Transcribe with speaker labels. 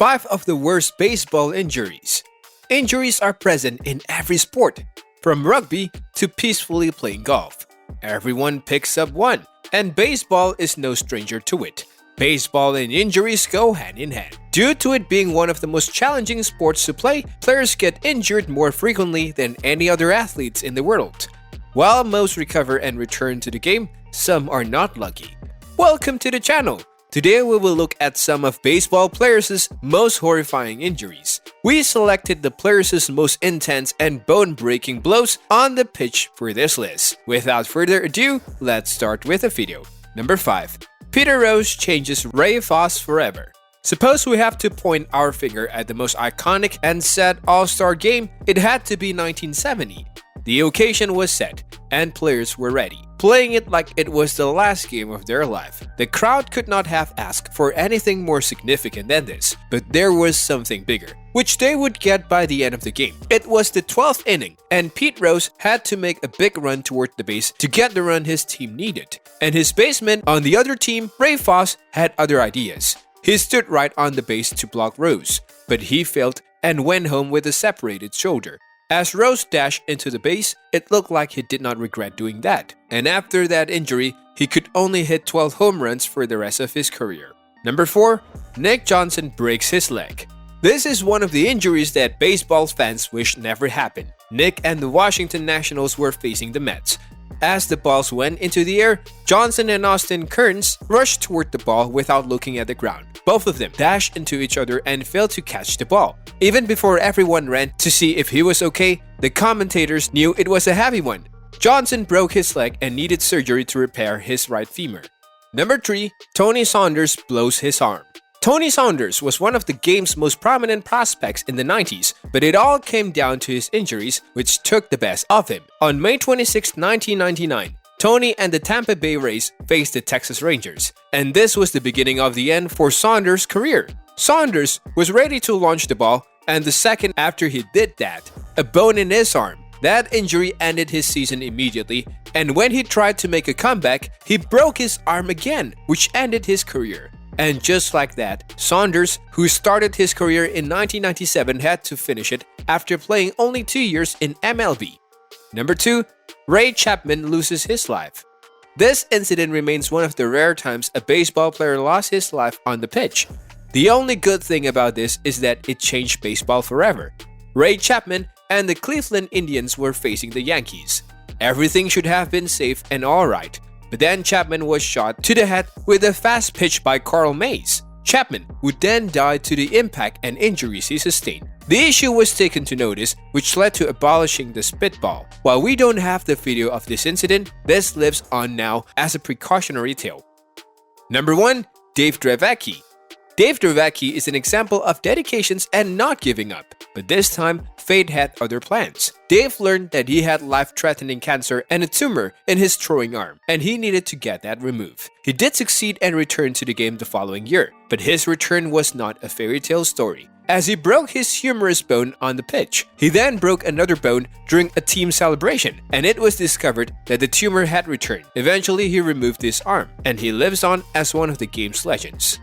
Speaker 1: 5 of the worst baseball injuries. Injuries are present in every sport, from rugby to peacefully playing golf. Everyone picks up one, and baseball is no stranger to it. Baseball and injuries go hand in hand. Due to it being one of the most challenging sports to play, players get injured more frequently than any other athletes in the world. While most recover and return to the game, some are not lucky. Welcome to the channel! Today we will look at some of baseball players' most horrifying injuries. We selected the players' most intense and bone-breaking blows on the pitch for this list. Without further ado, let's start with the video. Number 5. Peter Rose changes Ray Foss forever. Suppose we have to point our finger at the most iconic and sad All-Star game, it had to be 1970. The occasion was set, and players were ready, playing it like it was the last game of their life. The crowd could not have asked for anything more significant than this, but there was something bigger, which they would get by the end of the game. It was the 12th inning, and Pete Rose had to make a big run toward the base to get the run his team needed. And his baseman on the other team, Ray Foss, had other ideas. He stood right on the base to block Rose, but he failed and went home with a separated shoulder. As Rose dashed into the base, it looked like he did not regret doing that. And after that injury, he could only hit 12 home runs for the rest of his career. Number 4. Nick Johnson breaks his leg. This is one of the injuries that baseball fans wish never happened. Nick and the Washington Nationals were facing the Mets. As the balls went into the air, Johnson and Austin Kearns rushed toward the ball without looking at the ground. Both of them dashed into each other and failed to catch the ball. Even before everyone ran to see if he was okay, the commentators knew it was a heavy one. Johnson broke his leg and needed surgery to repair his right femur. Number 3. Tony Saunders blows his arm. Tony Saunders was one of the game's most prominent prospects in the 90s, but it all came down to his injuries, which took the best of him. On May 26, 1999, Tony and the Tampa Bay Rays faced the Texas Rangers, and this was the beginning of the end for Saunders' career. Saunders was ready to launch the ball, and the second after he did that, a bone in his arm. That injury ended his season immediately, and when he tried to make a comeback, he broke his arm again, which ended his career. And just like that, Saunders, who started his career in 1997, had to finish it after playing only 2 years in MLB. Number 2. Ray Chapman loses his life. This incident remains one of the rare times a baseball player lost his life on the pitch. The only good thing about this is that it changed baseball forever. Ray Chapman and the Cleveland Indians were facing the Yankees. Everything should have been safe and alright. But then Chapman was shot to the head with a fast pitch by Carl Mays. Chapman would then die to the impact and injuries he sustained. The issue was taken to notice, which led to abolishing the spitball. While we don't have the video of this incident, this lives on now as a precautionary tale. Number 1. Dave Dravecky. Dave Dravecky is an example of dedications and not giving up, but this time, fate had other plans. Dave learned that he had life-threatening cancer and a tumor in his throwing arm, and he needed to get that removed. He did succeed and returned to the game the following year, but his return was not a fairy tale story, as he broke his humerus bone on the pitch. He then broke another bone during a team celebration, and it was discovered that the tumor had returned. Eventually, he removed his arm, and he lives on as one of the game's legends.